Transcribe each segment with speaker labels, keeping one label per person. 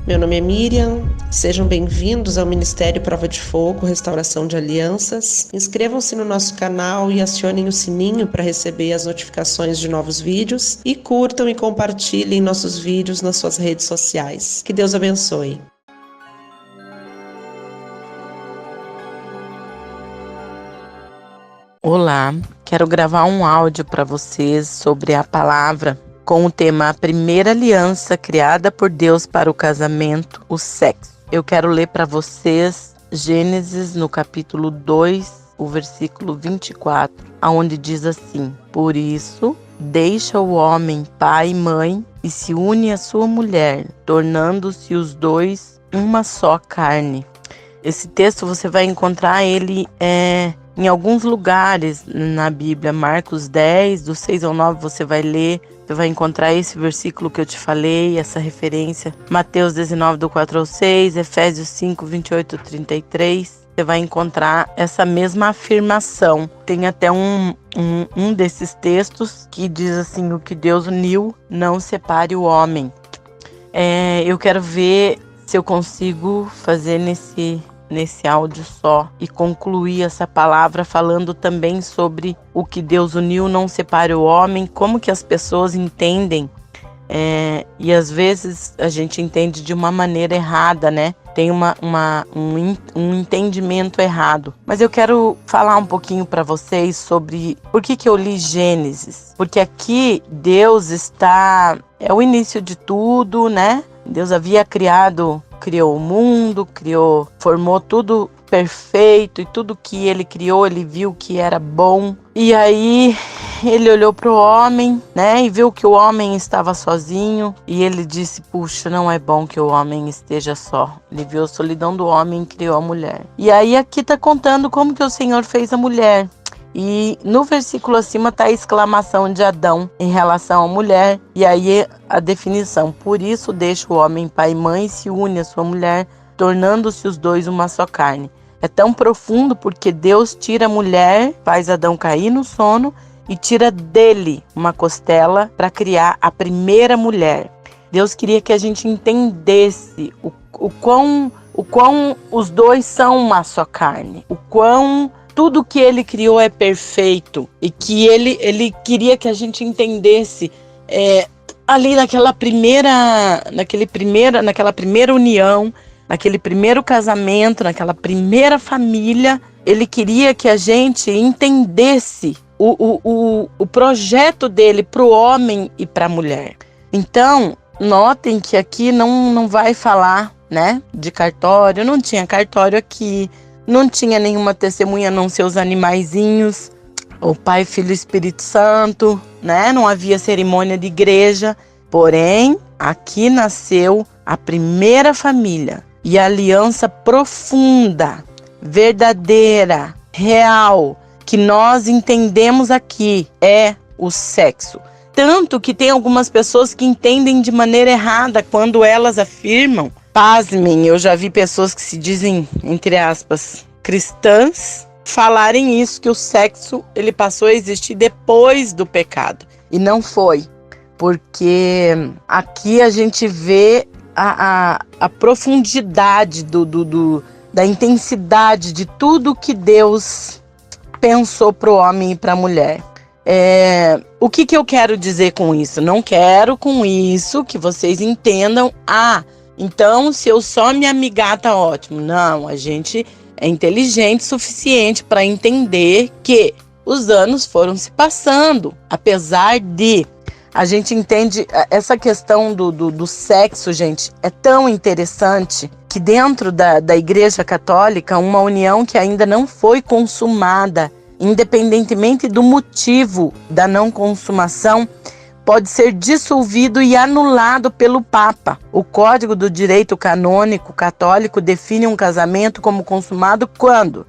Speaker 1: Meu nome é Miriam, sejam bem-vindos ao Ministério Prova de Fogo, Restauração de Alianças. Inscrevam-se no nosso canal e acionem o sininho para receber as notificações de novos vídeos e curtam e compartilhem nossos vídeos nas suas redes sociais. Que Deus abençoe.
Speaker 2: Olá, quero gravar um áudio para vocês sobre a palavra com o tema A Primeira Aliança Criada por Deus para o Casamento, o Sexo. Eu quero ler para vocês Gênesis no capítulo 2, o versículo 24, onde diz assim: Por isso, deixa o homem pai e mãe e se une à sua mulher, tornando-se os dois uma só carne. Esse texto você vai encontrar ele em alguns lugares na Bíblia. Marcos 10, do 6 ao 9 você vai ler, você vai encontrar esse versículo que eu te falei, essa referência. Mateus 19, do 4 ao 6, Efésios 5, 28 ao 33. Você vai encontrar essa mesma afirmação. Tem até um desses textos que diz assim: o que Deus uniu, não separe o homem. Eu quero ver se eu consigo fazer nesse áudio só e concluir essa palavra falando também sobre o que Deus uniu, não separe o homem, como que as pessoas entendem, e às vezes a gente entende de uma maneira errada, né? Tem um entendimento errado. Mas eu quero falar um pouquinho para vocês sobre por que eu li Gênesis. Porque aqui Deus é o início de tudo, né? Deus havia criou o mundo, formou tudo perfeito, e tudo que ele criou, ele viu que era bom. E aí ele olhou para o homem, né, e viu que o homem estava sozinho, e ele disse: puxa, não é bom que o homem esteja só. Ele viu a solidão do homem e criou a mulher. E aí aqui está contando como que o Senhor fez a mulher. E no versículo acima está a exclamação de Adão em relação à mulher. E aí a definição: por isso deixa o homem pai e mãe e se une à sua mulher, tornando-se os dois uma só carne. É tão profundo porque Deus tira a mulher, faz Adão cair no sono e tira dele uma costela para criar a primeira mulher. Deus queria que a gente entendesse o quão os dois são uma só carne, o quão tudo que ele criou é perfeito, e que ele queria que a gente entendesse ali naquela primeira união, naquele primeiro casamento, naquela primeira família. Ele queria que a gente entendesse o projeto dele para o homem e para a mulher. Então, notem que aqui não vai falar, né, de cartório. Não tinha cartório aqui. Não tinha nenhuma testemunha, a não ser os animaizinhos, o Pai, Filho e Espírito Santo, né? Não havia cerimônia de igreja. Porém, aqui nasceu a primeira família. E a aliança profunda, verdadeira, real, que nós entendemos aqui é o sexo. Tanto que tem algumas pessoas que entendem de maneira errada quando elas afirmam. Pasmem, eu já vi pessoas que se dizem, entre aspas, cristãs, falarem isso, que o sexo ele passou a existir depois do pecado. E não foi, porque aqui a gente vê a profundidade da intensidade de tudo que Deus pensou para o homem e para a mulher. O que eu quero dizer com isso? Não quero com isso que vocês entendam, então, se eu só me amigar, tá ótimo. Não, a gente é inteligente o suficiente para entender que os anos foram se passando. Apesar de a gente entende essa questão do sexo, gente, é tão interessante que dentro da Igreja Católica, uma união que ainda não foi consumada, independentemente do motivo da não consumação, pode ser dissolvido e anulado pelo Papa. O Código do Direito Canônico Católico define um casamento como consumado quando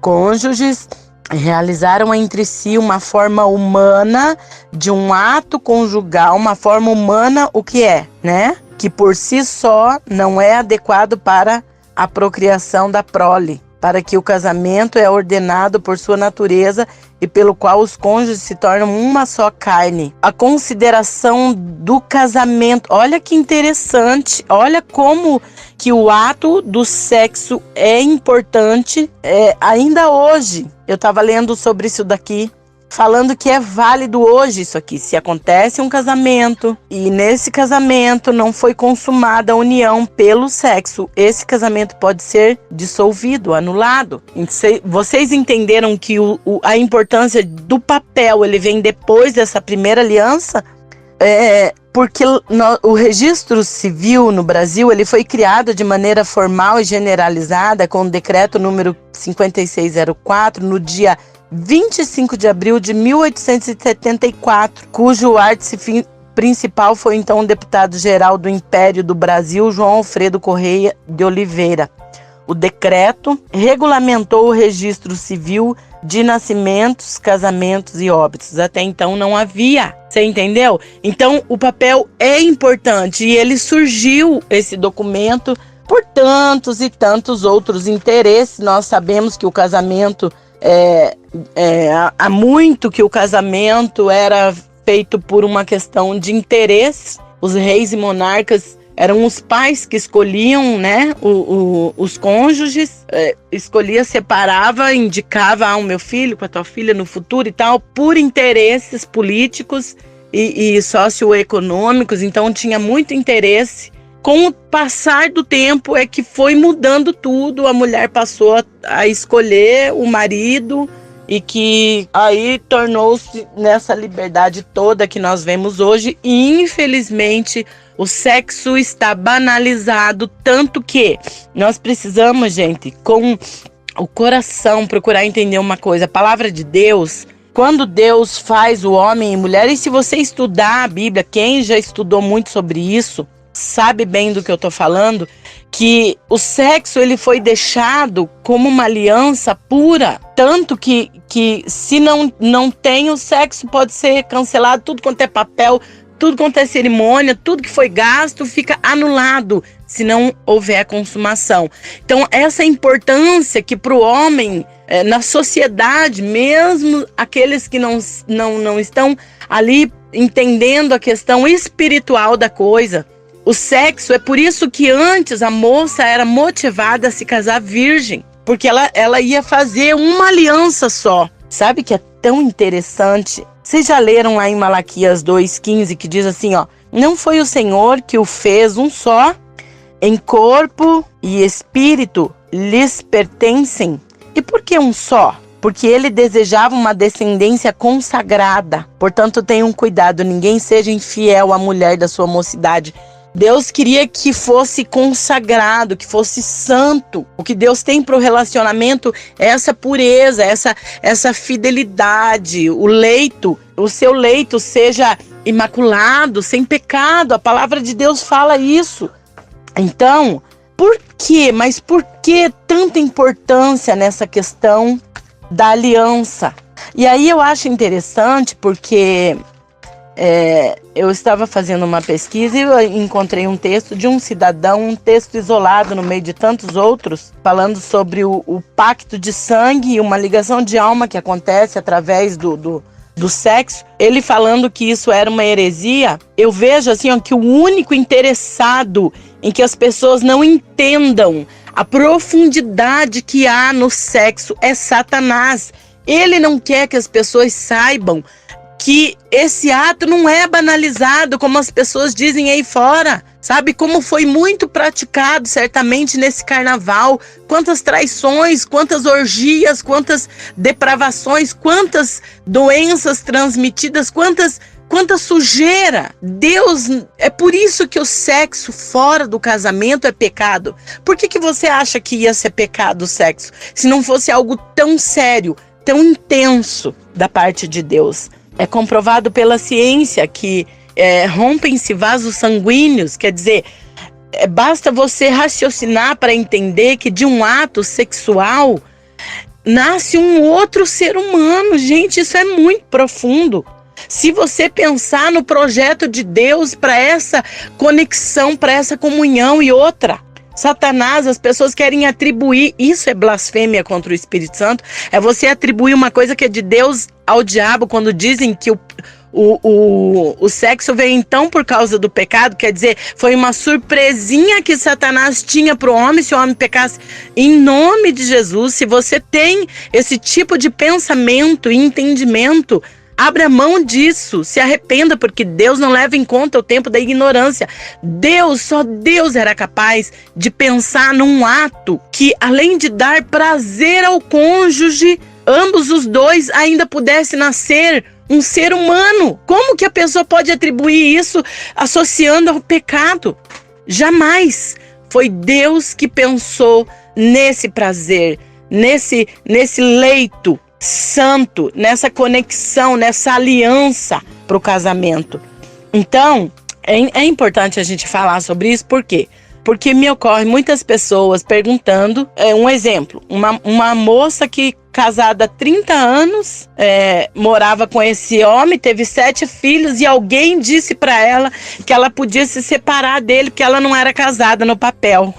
Speaker 2: cônjuges realizaram entre si uma forma humana de um ato conjugal, uma forma humana, o que é, né? Que por si só não é adequado para a procriação da prole. para que o casamento é ordenado por sua natureza e pelo qual os cônjuges se tornam uma só carne. A consideração do casamento, olha que interessante, olha como que o ato do sexo é importante ainda hoje. Eu estava lendo sobre isso daqui, falando que é válido hoje isso aqui. Se acontece um casamento e nesse casamento não foi consumada a união pelo sexo, esse casamento pode ser dissolvido, anulado. Vocês entenderam que a importância do papel ele vem depois dessa primeira aliança? Porque o registro civil no Brasil ele foi criado de maneira formal e generalizada com o decreto número 5604 no dia 25 de abril de 1874, cujo ápice principal foi então o deputado-geral do Império do Brasil, João Alfredo Correia de Oliveira. O decreto regulamentou o registro civil de nascimentos, casamentos e óbitos. Até então não havia, você entendeu? Então o papel é importante e ele surgiu, esse documento, por tantos e tantos outros interesses. Nós sabemos que o casamento há muito que o casamento era feito por uma questão de interesse. Os reis e monarcas eram os pais que escolhiam, né, os cônjuges, escolhia, separava, indicava o meu filho com a tua filha no futuro e tal, por interesses políticos e socioeconômicos. Então tinha muito interesse. Com o passar do tempo é que foi mudando tudo, a mulher passou a escolher o marido e que aí tornou-se nessa liberdade toda que nós vemos hoje. E infelizmente o sexo está banalizado, tanto que nós precisamos, gente, com o coração procurar entender uma coisa. A palavra de Deus, quando Deus faz o homem e mulher, e se você estudar a Bíblia, quem já estudou muito sobre isso, sabe bem do que eu tô falando, que o sexo ele foi deixado como uma aliança pura, tanto que se não tem o sexo pode ser cancelado, tudo quanto é papel, tudo quanto é cerimônia, tudo que foi gasto fica anulado se não houver consumação. Então essa importância que para o homem, na sociedade, mesmo aqueles que não estão ali entendendo a questão espiritual da coisa, o sexo, é por isso que antes a moça era motivada a se casar virgem, porque ela ia fazer uma aliança só. Sabe que é tão interessante? Vocês já leram lá em Malaquias 2,15 que diz assim, ó: não foi o Senhor que o fez um só, em corpo e espírito lhes pertencem. E por que um só? Porque ele desejava uma descendência consagrada. Portanto, tenham cuidado, ninguém seja infiel à mulher da sua mocidade. Deus queria que fosse consagrado, que fosse santo. O que Deus tem para o relacionamento é essa pureza, essa fidelidade. O seu leito seja imaculado, sem pecado. A palavra de Deus fala isso. Então, por quê? Mas por que tanta importância nessa questão da aliança? E aí eu acho interessante porque eu estava fazendo uma pesquisa e eu encontrei um texto de um cidadão, um texto isolado no meio de tantos outros, falando sobre o pacto de sangue e uma ligação de alma que acontece através do sexo. Ele falando que isso era uma heresia. Eu vejo assim, ó, que o único interessado em que as pessoas não entendam a profundidade que há no sexo é Satanás. Ele não quer que as pessoas saibam que esse ato não é banalizado, como as pessoas dizem aí fora, sabe? Como foi muito praticado, certamente, nesse carnaval. Quantas traições, quantas orgias, quantas depravações, quantas doenças transmitidas, quanta sujeira. Deus, é por isso que o sexo fora do casamento é pecado. Por que você acha que ia ser pecado o sexo? Se não fosse algo tão sério, tão intenso da parte de Deus. É comprovado pela ciência que rompem-se vasos sanguíneos, quer dizer, basta você raciocinar para entender que de um ato sexual nasce um outro ser humano. Gente, isso é muito profundo. Se você pensar no projeto de Deus para essa conexão, para essa comunhão e outra, Satanás, as pessoas querem atribuir, isso é blasfêmia contra o Espírito Santo, é você atribuir uma coisa que é de Deus ao diabo, quando dizem que o sexo veio então por causa do pecado, quer dizer, foi uma surpresinha que Satanás tinha para o homem, se o homem pecasse. Em nome de Jesus, se você tem esse tipo de pensamento e entendimento, abra mão disso, se arrependa, porque Deus não leva em conta o tempo da ignorância. Só Deus era capaz de pensar num ato que, além de dar prazer ao cônjuge, ambos os dois ainda pudesse nascer um ser humano. Como que a pessoa pode atribuir isso associando ao pecado? Jamais. Foi Deus que pensou nesse prazer, nesse leito santo, nessa conexão, nessa aliança para o casamento. Então, é importante a gente falar sobre isso, por quê? Porque me ocorre muitas pessoas perguntando, um exemplo, uma moça que casada há 30 anos, morava com esse homem, teve 7 filhos e alguém disse para ela que ela podia se separar dele porque ela não era casada no papel.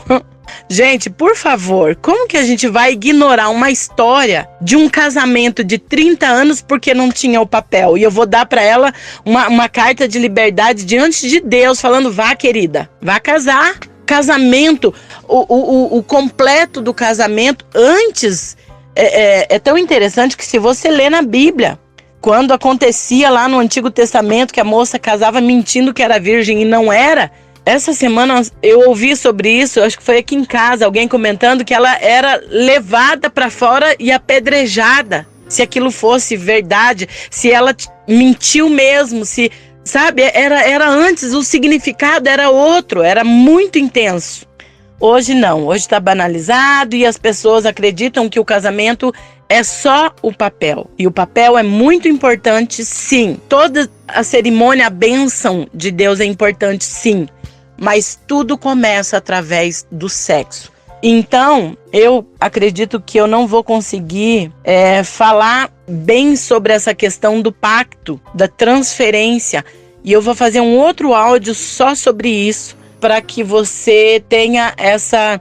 Speaker 2: Gente, por favor, como que a gente vai ignorar uma história de um casamento de 30 anos porque não tinha o papel? E eu vou dar para ela uma carta de liberdade diante de Deus, falando, vá querida, vá casar. Casamento, o completo do casamento antes, é tão interessante que se você lê na Bíblia, quando acontecia lá no Antigo Testamento que a moça casava mentindo que era virgem e não era, essa semana eu ouvi sobre isso, acho que foi aqui em casa, alguém comentando que ela era levada para fora e apedrejada, se aquilo fosse verdade, se ela mentiu mesmo, se, sabe, era antes, o significado era outro, era muito intenso. Hoje não, hoje está banalizado e as pessoas acreditam que o casamento é só o papel. E o papel é muito importante, sim. Toda a cerimônia, a bênção de Deus é importante, sim. Mas tudo começa através do sexo. Então, eu acredito que eu não vou conseguir falar bem sobre essa questão do pacto, da transferência. E eu vou fazer um outro áudio só sobre isso, para que você tenha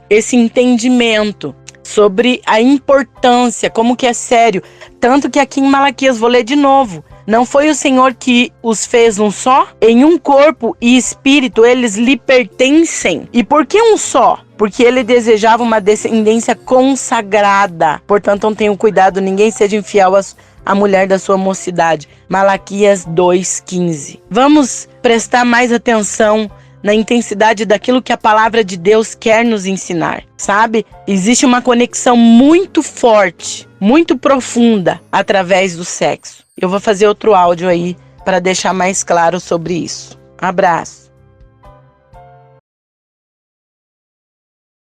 Speaker 2: esse entendimento sobre a importância, como que é sério. Tanto que aqui em Malaquias, vou ler de novo. Não foi o Senhor que os fez um só? Em um corpo e espírito eles lhe pertencem. E por que um só? Porque ele desejava uma descendência consagrada. Portanto, não tenham cuidado, ninguém seja infiel à mulher da sua mocidade. Malaquias 2,15. Vamos prestar mais atenção na intensidade daquilo que a palavra de Deus quer nos ensinar, sabe? Existe uma conexão muito forte, muito profunda através do sexo. Eu vou fazer outro áudio aí para deixar mais claro sobre isso. Abraço.